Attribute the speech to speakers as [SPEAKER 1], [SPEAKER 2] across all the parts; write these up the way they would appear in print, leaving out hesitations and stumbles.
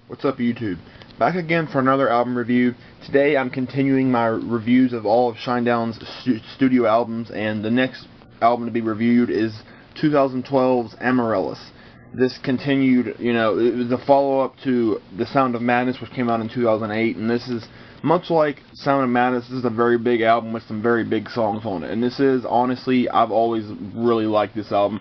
[SPEAKER 1] What's up, YouTube? Back again for another album review. Today I'm continuing my reviews of all of Shinedown's studio albums, and the next album to be reviewed is 2012's Amaryllis. This continued, it was a follow-up to The Sound of Madness, which came out in 2008, and this is much like Sound of Madness. This is a very big album with some very big songs on it, and this is, honestly, I've always really liked this album.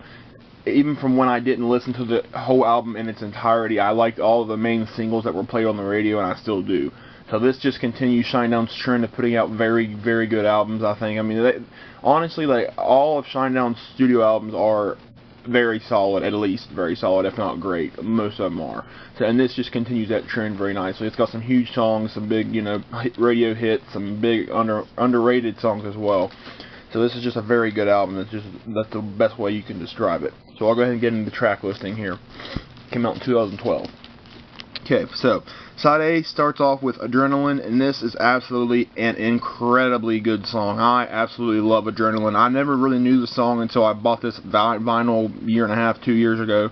[SPEAKER 1] Even from when I didn't listen to the whole album in its entirety, I liked all of the main singles that were played on the radio, and I still do. So this just continues Shinedown's trend of putting out very, very good albums, I think. I mean, honestly, all of Shinedown's studio albums are very solid, at least very solid, if not great. Most of them are. So, and this just continues that trend very nicely. It's got some huge songs, some big, radio hits, some big underrated songs as well. So this is just a very good album. That's the best way you can describe it. So I'll go ahead and get into the track listing here. Came out in 2012. Okay, so side A starts off with Adrenaline, and this is absolutely an incredibly good song. I absolutely love Adrenaline. I never really knew the song until I bought this vinyl year and a half, 2 years ago,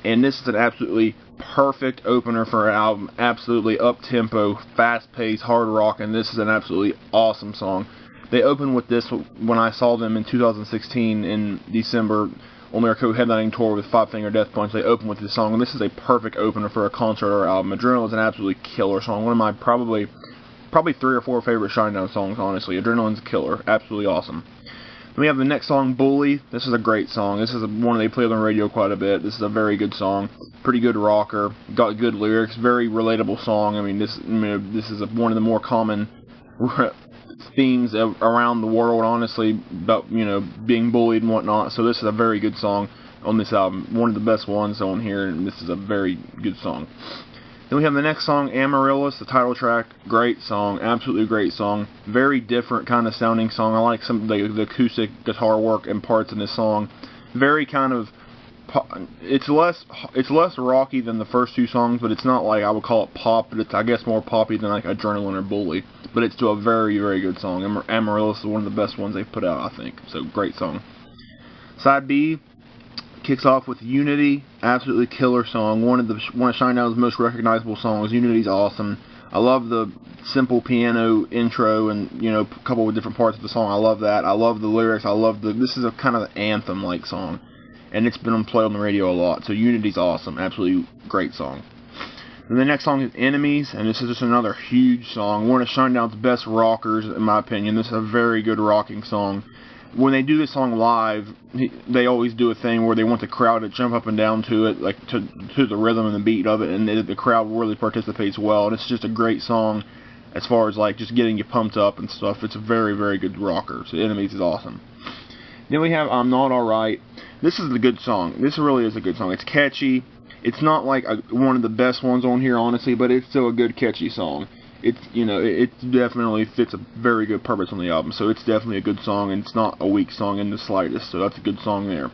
[SPEAKER 1] and this is an absolutely perfect opener for an album. Absolutely up-tempo, fast-paced, hard rock, and this is an absolutely awesome song. They opened with this when I saw them in 2016 in December on their co-headlining tour with Five Finger Death Punch. They opened with this song, and this is a perfect opener for a concert or album. Adrenaline is an absolutely killer song. One of my probably 3 or 4 favorite Shinedown songs, honestly. Adrenaline's a killer. Absolutely awesome. Then we have the next song, Bully. This is a great song. This is one they play on the radio quite a bit. This is a very good song. Pretty good rocker. Got good lyrics. Very relatable song. I mean, this is one of the more common themes around the world, honestly, about being bullied and whatnot. So this is a very good song on this album, one of the best ones on here, and this is a very good song. Then we have the next song, Amaryllis, the title track. Great song, absolutely great song. Very different kind of sounding song. I like some of the acoustic guitar work and parts in this song. Very kind of, it's less rocky than the first 2 songs, but it's not like I would call it pop, but it's, I guess, more poppy than like Adrenaline or Bully. But it's still a very, very good song. Amaryllis is one of the best ones they've put out, I think. So, great song. Side B kicks off with Unity. Absolutely killer song. One of Shinedown's most recognizable songs. Unity's awesome. I love the simple piano intro and, a couple of different parts of the song. I love that. I love the lyrics. This is a kind of an anthem-like song. And it's been played on the radio a lot. So, Unity's awesome. Absolutely great song. And the next song is Enemies, and this is just another huge song. One of Shinedown's best rockers, in my opinion. This is a very good rocking song. When they do this song live, they always do a thing where they want the crowd to jump up and down to it, like to the rhythm and the beat of it, and the crowd really participates well. And it's just a great song as far as like just getting you pumped up and stuff. It's a very, very good rocker. So Enemies is awesome. Then we have I'm Not Alright. This is a good song. This really is a good song. It's catchy. It's not like one of the best ones on here, honestly, but it's still a good, catchy song. It's, it definitely fits a very good purpose on the album, so it's definitely a good song, and it's not a weak song in the slightest, so that's a good song there.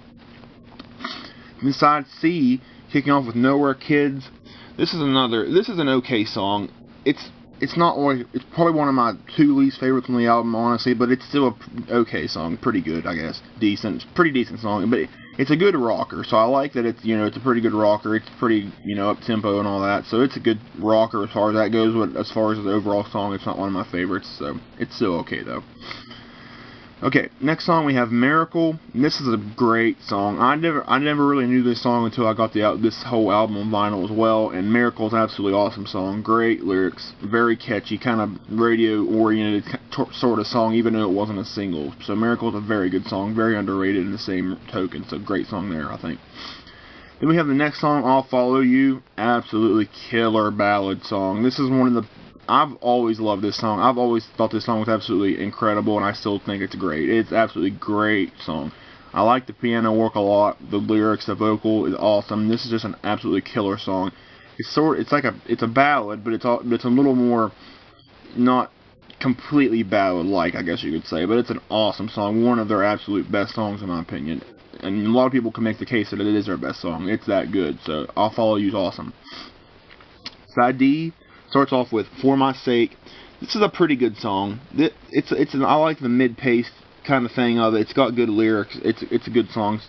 [SPEAKER 1] Then side C, kicking off with Nowhere Kids. This is an okay song. It's not like, it's probably one of my 2 least favorites on the album, honestly, but it's still a okay song. Pretty good, I guess. Decent. Pretty decent song, but it's a good rocker, so I like that it's, it's a pretty good rocker. It's pretty, up-tempo and all that, so it's a good rocker as far as that goes, but as far as the overall song, it's not one of my favorites, so it's still okay, though. Okay, next song we have Miracle. This is a great song. I never really knew this song until I got this whole album on vinyl as well, and Miracle is an absolutely awesome song. Great lyrics, very catchy, kind of radio-oriented sort of song, even though it wasn't a single. So Miracle is a very good song, very underrated in the same token, so great song there, I think. Then we have the next song, I'll Follow You. Absolutely killer ballad song. This is one of the I've always loved this song. I've always thought this song was absolutely incredible, and I still think it's great. It's absolutely great song. I like the piano work a lot. The lyrics, the vocal is awesome. This is just an absolutely killer song. It's a ballad, but it's a little more not completely ballad-like, I guess you could say. But it's an awesome song. One of their absolute best songs, in my opinion. And a lot of people can make the case that it is their best song. It's that good. So I'll Follow You is awesome. Side D starts off with For My Sake. This is a pretty good song. I like the mid-paced kind of thing of it. It's got good lyrics. It's a good song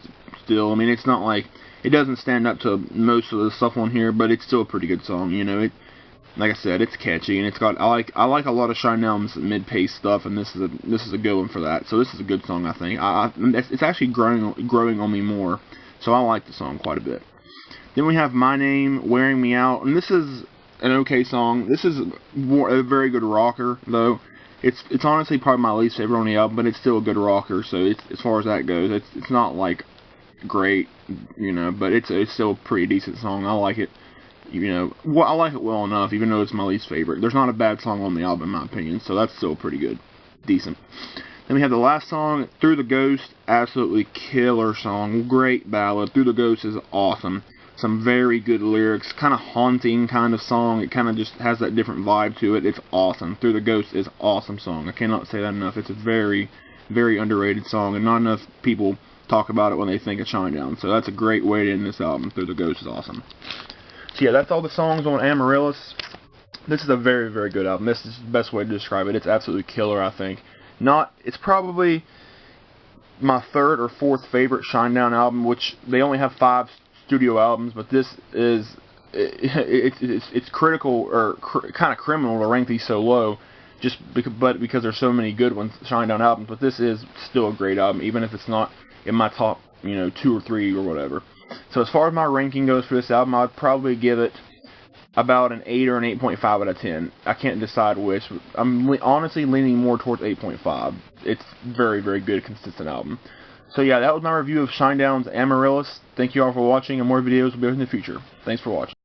[SPEAKER 1] still. I mean, it's not like It doesn't stand up to most of the stuff on here, but it's still a pretty good song. You know, like I said, it's catchy, and it's got I like a lot of Shinedown's mid-pace stuff, and this is a good one for that. So this is a good song, I think. It's actually growing on me more, so I like the song quite a bit. Then we have My Name, Wearing Me Out, and this is an okay song. This is a very good rocker, though. It's honestly probably my least favorite on the album, but it's still a good rocker. So as far as that goes, it's not like great, you know, but it's still a pretty decent song. I like it, you know. Well, I like it well enough, even though it's my least favorite. There's not a bad song on the album, in my opinion, so that's still pretty good, decent. Then we have the last song, Through the Ghost, absolutely killer song, great ballad. Through the Ghost is awesome. Some very good lyrics, kind of haunting kind of song. It kind of just has that different vibe to it. It's awesome. Through the Ghost is awesome song. I cannot say that enough. It's a very, very underrated song, and not enough people talk about it when they think of Shinedown. So that's a great way to end this album. Through the Ghost is awesome. So yeah, that's all the songs on Amaryllis. This is a very, very good album. This is the best way to describe it. It's absolutely killer, I think. It's probably my third or fourth favorite Shinedown album, which they only have 5 studio albums, but this is it's critical or kind of criminal to rank these so low, because there's so many good ones, Shinedown albums. But this is still a great album, even if it's not in my top, you know, 2 or 3 or whatever. So as far as my ranking goes for this album, I'd probably give it about an 8 or an 8.5 out of 10. I can't decide which. I'm honestly leaning more towards 8.5. It's very, very good, consistent album. So yeah, that was my review of Shinedown's Amaryllis. Thank you all for watching, and more videos will be in the future. Thanks for watching.